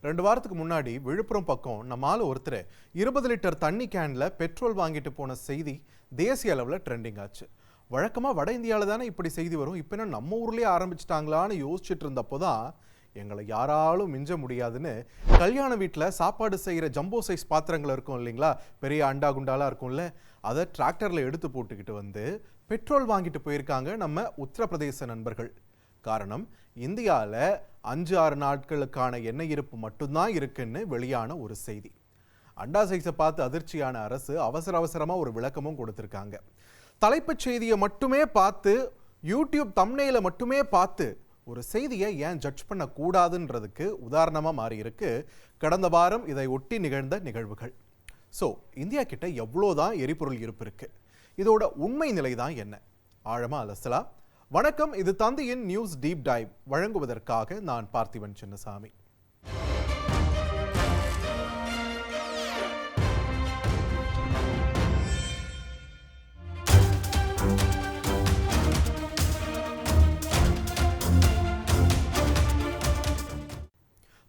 2 வாரத்துக்கு முன்னாடி விழுப்புரம் பக்கம் நம்மால ஒருத்தர் 20 லிட்டர் தண்ணி கேன்ல பெட்ரோல் வாங்கிட்டு போன செய்தி தேசிய அளவில் ட்ரெண்டிங் ஆச்சு. வழக்கமாக வட இந்தியாவில் தானே இப்படி செய்தி வரும், இப்போ என்ன நம்ம ஊர்லேயே ஆரம்பிச்சிட்டாங்களான்னு யோசிச்சுட்டு இருந்தப்போ தான் எங்களை யாராலும் மிஞ்ச முடியாதுன்னு கல்யாண வீட்டில் சாப்பாடு செய்கிற ஜம்போ சைஸ் பாத்திரங்கள் இருக்கும் இல்லைங்களா, பெரிய அண்டா குண்டாலாம் இருக்கும்ல, அதை டிராக்டரில் எடுத்து போட்டுக்கிட்டு வந்து பெட்ரோல் வாங்கிட்டு போயிருக்காங்க நம்ம உத்தரப்பிரதேச நண்பர்கள். காரணம், இந்தியாவில் 5-6 நாட்களுக்கான எண்ணெய் இருப்பு மட்டும்தான் இருக்குன்னு வெளியான ஒரு செய்தி. அண்டா சைஸை பார்த்து அதிர்ச்சியான அரசு அவசரமாக ஒரு விளக்கமும் கொடுத்துருக்காங்க. தலைப்புச் செய்தியை மட்டுமே பார்த்து, யூடியூப் தம்ப்நெயிலை மட்டுமே பார்த்து ஒரு செய்தியை ஏன் ஜட்ஜ் பண்ணக்கூடாதுன்றதுக்கு உதாரணமாக மாறி இருக்கு கடந்த வாரம் இதை ஒட்டி நிகழ்ந்த நிகழ்வுகள். ஸோ இந்தியா கிட்ட எவ்வளோதான் எரிபொருள் இருப்பு இருக்கு, இதோட உண்மை நிலை தான் என்ன, ஆழமா அலசலாம். வணக்கம், இது தந்தையின் நியூஸ் டீப் டைவ். வழங்குவதற்காக நான் Parthiban Chinnasamy.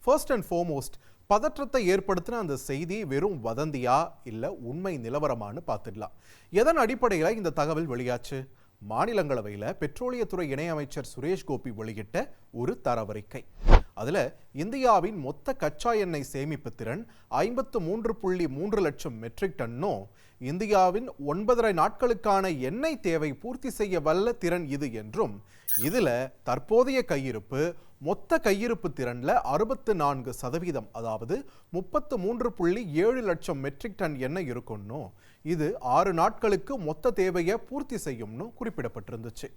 First and foremost, பதற்றத்தை ஏற்படுத்தின அந்த செய்தி வெறும் வதந்தியா இல்லை உண்மை நிலவரமானு பார்த்துடலாம். எதன் அடிப்படையில் இந்த தகவல் வெளியாச்சு? மாநிலங்களவையில் பெட்ரோலியத்துறை இணையமைச்சர் சுரேஷ் கோபி வெளியிட்ட ஒரு தரவறிக்கை. அதில் இந்தியாவின் மொத்த கச்சா எண்ணெய் சேமிப்பு திறன் 53.3 லட்சம் மெட்ரிக் டன்னும், இந்தியாவின் 9.5 நாட்களுக்கான எண்ணெய் தேவை பூர்த்தி செய்ய வல்ல திறன் இது என்றும், இதில் தற்போதைய கையிருப்பு மொத்த கையிருப்பு திறன்ல 64%, அதாவது 33.7 லட்சம் மெட்ரிக் டன் எண்ணெய் இருக்கும்னு, இது 6 நாட்களுக்கு மொத்த தேவையை பூர்த்தி செய்யும்னு குறிப்பிடப்பட்டிருந்துச்சு.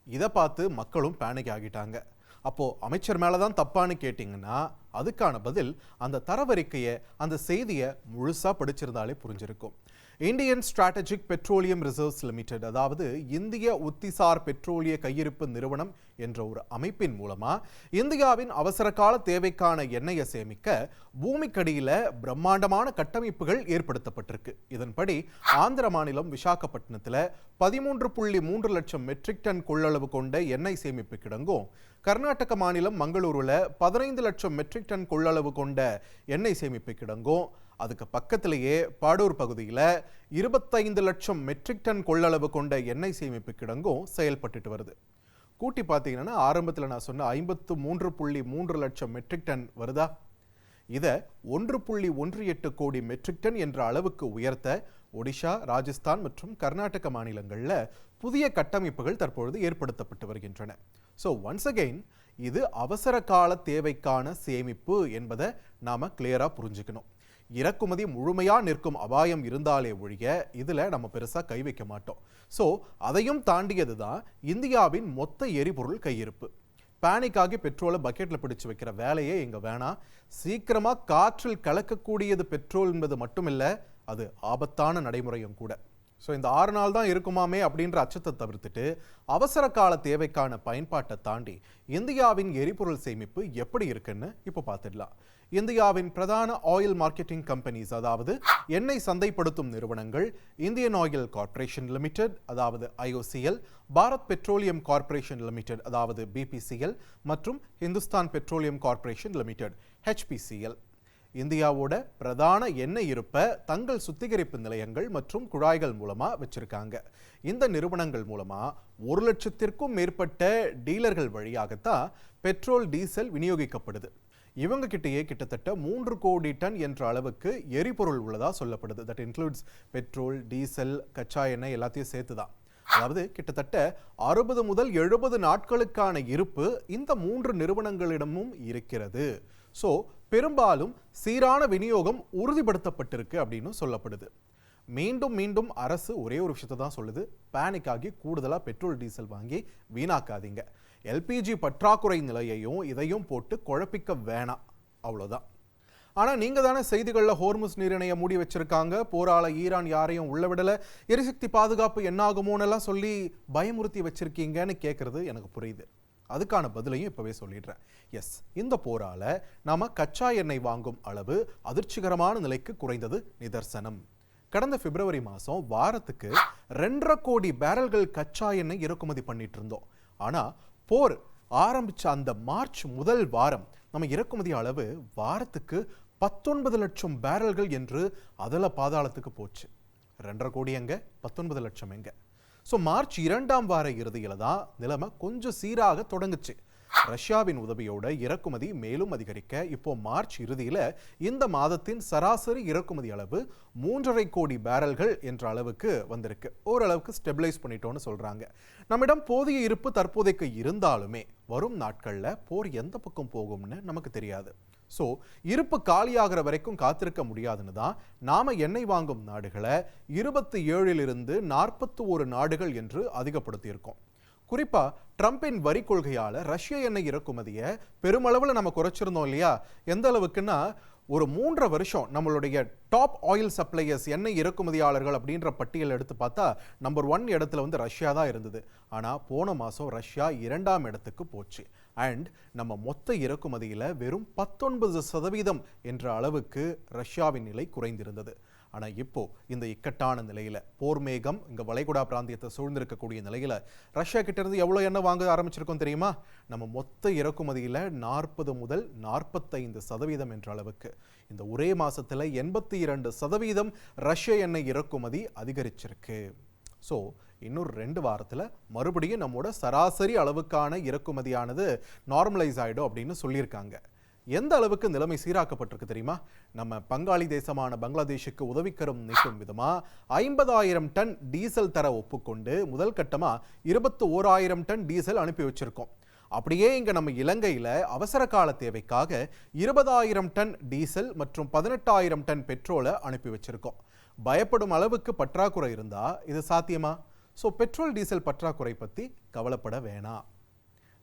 இதை பார்த்து மக்களும் பேனிக் ஆகிட்டாங்க. அப்போ அமைச்சர் மேலதான் தப்பான்னு கேட்டீங்கன்னா அதுக்கான பதில் அந்த தரவறிக்கையை, அந்த செய்தியை முழுசா படிச்சிருந்தாலே புரிஞ்சிருக்கும். Indian strategic petroleum reserves limited, அதாவது இந்திய உத்திசார் பெட்ரோலிய கையிருப்பு நிறுவனம் என்ற ஒரு அமைப்பின் மூலமா இந்தியாவின் அவசர கால தேவைக்கான எண்ணெயை சேமிக்க பூமிக்கடியில பிரம்மாண்டமான கட்டமைப்புகள் ஏற்படுத்தப்பட்டிருக்கு. இதன்படி ஆந்திர மாநிலம் விசாகப்பட்டினத்தில் 13.3 லட்சம் மெட்ரிக் டன் கொள்ளளவு கொண்ட எண்ணெய் சேமிப்பு கிடங்கும், கர்நாடக மாநிலம் மங்களூருல 15 லட்சம் மெட்ரிக் டன் கொள்ளளவு கொண்ட எண்ணெய் சேமிப்பு கிடங்கும், அதுக்கு பக்கத்திலேயே பாடூர் பகுதியில் 25 லட்சம் மெட்ரிக் டன் கொள்ளளவு கொண்ட எண்ணெய் சேமிப்பு கிடங்கும் செயல்பட்டு வருது. கூட்டி பார்த்தீங்கன்னா ஆரம்பத்தில் நான் சொன்ன 53.3 லட்சம் மெட்ரிக் டன் வருதா? இதை 1.18 கோடி மெட்ரிக் டன் என்ற அளவுக்கு உயர்த்த ஒடிஷா, ராஜஸ்தான் மற்றும் கர்நாடக மாநிலங்களில் புதிய கட்டமைப்புகள் தற்பொழுது ஏற்படுத்தப்பட்டு வருகின்றன. ஸோ ஒன்ஸ் அகெயின், இது அவசர கால தேவைக்கான சேமிப்பு என்பதை நாம கிளியரா புரிஞ்சுக்கணும். இறக்குமதி முழுமையாக நிற்கும் அபாயம் இருந்தாலே ஒழிய இதில் நம்ம பெருசாக கை வைக்க மாட்டோம். ஸோ அதையும் தாண்டியது தான் இந்தியாவின் மொத்த எரிபொருள் கையிருப்பு. பேனிக்காகி பெட்ரோலை பக்கெட்டில் பிடிச்சு வைக்கிற வேலையே இங்கே வேணாம். சீக்கிரமாக காற்றில் கலக்கக்கூடியது பெட்ரோல் என்பது மட்டுமில்லை, அது ஆபத்தான நடைமுறையும் கூட. ஸோ இந்த 6 நாள் தான் இருக்குமாமே அப்படின்ற அச்சத்தை தவிர்த்துட்டு அவசர கால தேவைக்கான பயன்பாட்டை தாண்டி இந்தியாவின் எரிபொருள் சேமிப்பு எப்படி இருக்குன்னு இப்போ பார்த்துடலாம். இந்தியாவின் பிரதான ஆயில் மார்க்கெட்டிங் கம்பெனிஸ், அதாவது எண்ணெய் சந்தைப்படுத்தும் நிறுவனங்கள், இந்தியன் ஆயில் கார்ப்பரேஷன் லிமிடெட், அதாவது IOCL, Bharat petroleum corporation limited, அதாவது BPCL, மற்றும் Hindustan petroleum corporation limited, HPCL, இந்தியாவோட பிரதான எண்ணெய் இருப்பை தங்கள் சுத்திகரிப்பு நிலையங்கள் மற்றும் குழாய்கள் மூலமா வச்சிருக்காங்க. இந்த நிறுவனங்கள் மூலமா 1 லட்சத்திற்கும் மேற்பட்ட டீலர்கள் வழியாகத்தான் பெட்ரோல், டீசல் விநியோகிக்கப்படுது. இவங்க கிட்டேயே கிட்டத்தட்ட 3 கோடி டன் என்ற அளவுக்கு எரிபொருள் உள்ளதா சொல்லப்படுது. தட் இன்க்ளூட்ஸ் பெட்ரோல், டீசல், கச்சா எண்ணெய் எல்லாத்தையும் சேர்த்துதான். அதாவது கிட்டத்தட்ட 60 முதல் 70 நாட்களுக்கான இருப்பு இந்த 3 நிறுவனங்களிடமும் இருக்கிறது. ஸோ பெரும்பாலும் சீரான விநியோகம் உறுதிப்படுத்தப்பட்டிருக்கு அப்படின்னு சொல்லப்படுது. மீண்டும் மீண்டும் அரசு ஒரே ஒரு விஷயத்தை தான் சொல்லுது, பேனிக் ஆகி கூடுதலாக பெட்ரோல், டீசல் வாங்கி வீணாக்காதீங்க. LPG பற்றாக்குறை நிலையையும் இதையும் போட்டு குழப்பிக்க வேணாம், அவ்வளோதான். ஆனால் நீங்கள் தானே செய்திகளில் ஹோர்முஸ் நீரிணையை மூடி வச்சிருக்காங்க, போரால ஈரான் யாரையும் உள்ள விடலை, எரிசக்தி பாதுகாப்பு என்னாகுமோன்னெல்லாம் சொல்லி பயமுறுத்தி வச்சிருக்கீங்கன்னு கேட்குறது எனக்கு புரியுது. அதுக்கான பதிலையும் இப்போவே சொல்லிடுறேன். எஸ், இந்த போரால நாம கச்சா எண்ணெய் வாங்கும் அளவு அதிர்ச்சிகரமான நிலைக்கு குறைந்தது நிதர்சனம். கடந்த பிப்ரவரி மாதம் வாரத்துக்கு 2.5 கோடி பேரல்கள் கச்சா எண்ணெய் இறக்குமதி பண்ணிட்டு இருந்தோம். ஆனால் போர் ஆரம்பிச்ச அந்த மார்ச் முதல் வாரம் நம்ம இறக்குமதி அளவு வாரத்துக்கு 19 லட்சம் பேரல்கள் என்று அதில் பாதாளத்துக்கு போச்சு. 2.5 கோடி எங்க, 19 லட்சம் எங்க? ஸோ மார்ச் 2ஆம் வார இறுதியில் தான் நிலைமை கொஞ்சம் சீராக தொடங்குச்சு. ரஷ்யாவின் உதவியோட இறக்குமதி மேலும் அதிகரிக்க இப்போ மார்ச் இறுதியில் இந்த மாதத்தின் சராசரி இறக்குமதி அளவு 3.5 கோடி பேரல்கள் என்ற அளவுக்கு வந்திருக்கு. ஓரளவுக்கு ஸ்டெபிலைஸ் பண்ணிட்டோன்னு சொல்றாங்க. நம்மிடம் போதிய இருப்பு தற்போதைக்கு இருந்தாலுமே வரும் நாட்களில் போர் எந்த பக்கம் போகும்னு நமக்கு தெரியாது. ஸோ இருப்பு காலியாகிற வரைக்கும் காத்திருக்க முடியாதுன்னு தான் நாம எண்ணெய் வாங்கும் நாடுகளை 27 41 நாடுகள் என்று அதிகப்படுத்தியிருக்கோம். குறிப்பா ட்ரம்பின் வரி கொள்கையால ரஷ்ய எண்ணெய் இறக்குமதியை பெருமளவில் நம்ம குறைச்சிருந்தோம் இல்லையா? எந்த அளவுக்குன்னா ஒரு 3.5 வருஷம் நம்மளுடைய டாப் ஆயில் சப்ளையர்ஸ் எண்ணெய் இறக்குமதியாளர்கள் அப்படின்ற பட்டியல் எடுத்து பார்த்தா நம்பர் 1 இடத்துல ரஷ்யா தான் இருந்தது. ஆனால் போன மாதம் ரஷ்யா 2ஆம் இடத்துக்கு போச்சு. அண்ட் நம்ம மொத்த இறக்குமதியில் வெறும் 19% என்ற அளவுக்கு ரஷ்யாவின் நிலை குறைந்திருந்தது. ஆனால் இப்போ இந்த இக்கட்டான நிலையில் போர் மேகம் இங்கே வளைகுடா பிராந்தியத்தை சூழ்ந்திருக்கக்கூடிய நிலையில் ரஷ்யா கிட்ட இருந்து எவ்வளோ எண்ணெய் வாங்க ஆரம்பிச்சிருக்கோம் தெரியுமா? நம்ம மொத்த இறக்குமதியில் 40 முதல் 45% என்ற அளவுக்கு இந்த ஒரே மாசத்துல 82% ரஷ்ய எண்ணெய் இறக்குமதி அதிகரிச்சிருக்கு. ஸோ இன்னொரு 2 வாரத்தில் மறுபடியும் நம்மோட சராசரி அளவுக்கான இறக்குமதியானது நார்மலைஸ் ஆகிடும் அப்படின்னு சொல்லியிருக்காங்க. எந்த அளவுக்கு நிலைமை சீராக்கப்பட்டிருக்கு தெரியுமா? நம்ம பங்காளி தேசமான பங்களாதேஷுக்கு உதவிக்கரம் நீட்டும் விதமா 50,000 டன் டீசல் தர ஒப்புக்கொண்டு முதல் கட்டமா 21,000 டன் டீசல் அனுப்பி வச்சிருக்கோம். அப்படியே இங்க நம்ம இலங்கையில அவசர கால தேவைக்காக 20,000 டன் டீசல் மற்றும் 18,000 டன் பெட்ரோலை அனுப்பி வச்சிருக்கோம். பயப்படும் அளவுக்கு பற்றாக்குறை இருந்தா இது சாத்தியமா? ஸோ பெட்ரோல் டீசல் பற்றாக்குறை பத்தி கவலைப்பட வேணாம்.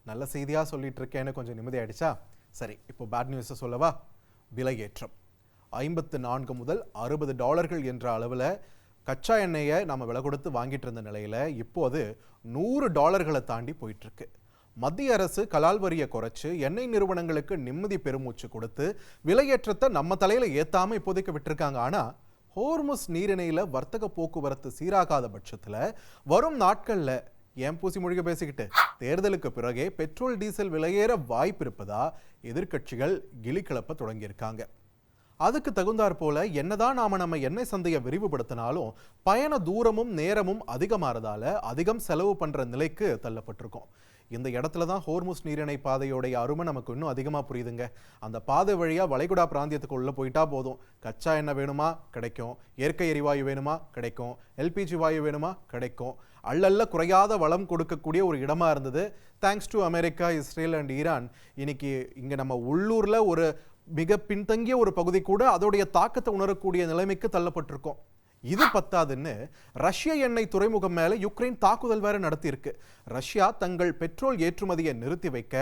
நல்ல செய்தியா சொல்லிட்டு இருக்கேன்னு கொஞ்சம் நிம்மதியாயிடுச்சா? சரி, இப்போ பேட் நியூஸை சொல்லவா? விலை ஏற்றம் 54 முதல் $60 என்ற அளவில் கச்சா எண்ணெயை நம்ம விலை கொடுத்து வாங்கிட்டு இருந்த நிலையில் இப்போ அது $100 தாண்டி போயிட்டு இருக்கு. மத்திய அரசு கலால் வரியை குறைச்சு எண்ணெய் நிறுவனங்களுக்கு நிம்மதி பெருமூச்சு கொடுத்து விலையேற்றத்தை நம்ம தலையில ஏத்தாம இப்போதைக்கு விட்டுருக்காங்க. ஆனால் ஹோர்முஸ் நீரிணையில் வர்த்தக போக்குவரத்து சீராகாத பட்சத்தில் வரும் நாட்களில் ஏன் பூசி மொழிக பேசிக்கிட்டு தேர்தலுக்கு பிறகே பெட்ரோல் டீசல் விலையேற வாய்ப்பு இருப்பதா எதிர்க்கட்சிகள் கிளி கிளப்ப தொடங்கியிருக்காங்க. அதுக்கு தகுந்தாற் போல என்னதான் நம்ம எண்ணெய் சந்தையை விரிவுபடுத்தினாலும் பயண தூரமும் நேரமும் அதிகமாறதால அதிகம் செலவு பண்ற நிலைக்கு தள்ளப்பட்டிருக்கோம். இந்த இடத்துல தான் ஹோர்முஸ் நீரிணை பாதையோடைய அருமை நமக்கு இன்னும் அதிகமாக புரியுதுங்க. அந்த பாதை வழியாக வளைகுடா பிராந்தியத்துக்கு உள்ள போயிட்டா போதும். கச்சா எண்ணெய் வேணுமா கிடைக்கும், இயற்கை எரிவாயு வேணுமா கிடைக்கும், எல்பிஜி வாயு வேணுமா கிடைக்கும். அள்ளல்ல குறையாத வளம் கொடுக்கக்கூடிய ஒரு இடமா இருந்தது. Thanks to America, Israel and Iran இன்னைக்கு இங்கே நம்ம உள்ளூரில் ஒரு மிக பின்தங்கிய ஒரு பகுதி கூட அதோடைய தாக்கத்தை உணரக்கூடிய நிலைமைக்கு தள்ளப்பட்டிருக்கோம். இது பத்தாதுன்னு ரஷ்ய எண்ணெய் துறைமுகம் மேல யுக்ரைன் தாக்குதல் வேற நடத்தியிருக்கு. ரஷ்யா தங்கள் பெட்ரோல் ஏற்றுமதியை நிறுத்தி வைக்க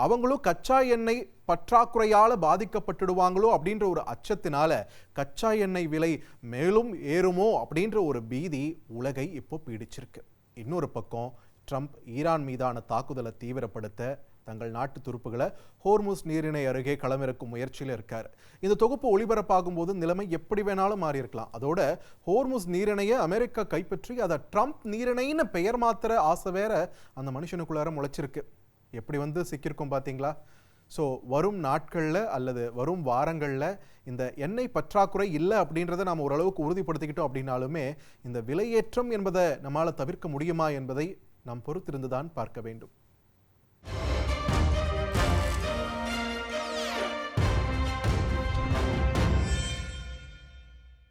அவங்களும் கச்சா எண்ணெய் பற்றாக்குறையால பாதிக்கப்பட்டுடுவாங்களோ அப்படின்ற ஒரு அச்சத்தினால கச்சா எண்ணெய் விலை மேலும் ஏறுமோ அப்படின்ற ஒரு பீதி உலகை இப்போ பீடிச்சிருக்கு. இன்னொரு பக்கம் ட்ரம்ப் ஈரான் மீதான தாக்குதலை தீவிரப்படுத்த தங்கள் நாட்டு துருப்புகளை ஹோர்முஸ் நீரிணை அருகே களமிறக்கும் முயற்சியில் இருக்கார். இந்த தொகுப்பு ஒளிபரப்பாகும் போது நிலைமை எப்படி வேணாலும் மாறி இருக்கலாம். அதோட ஹோர்முஸ் நீரிணையை அமெரிக்கா கைப்பற்றி அதை ட்ரம்ப் நீரிணைன்னு பெயர் மாத்திர ஆசை வேற அந்த மனுஷனுக்குள்ளார முளைச்சிருக்கு. எப்படி சிக்கியிருக்கும் பார்த்தீங்களா? ஸோ வரும் நாட்களில் அல்லது வரும் வாரங்களில் இந்த எண்ணெய் பற்றாக்குறை இல்லை அப்படின்றத நாம் ஓரளவுக்கு உறுதிப்படுத்திக்கிட்டோம் அப்படின்னாலுமே இந்த விலையேற்றம் என்பதை நம்மால் தவிர்க்க முடியுமா என்பதை நாம் பொறுத்திருந்துதான் பார்க்க வேண்டும்.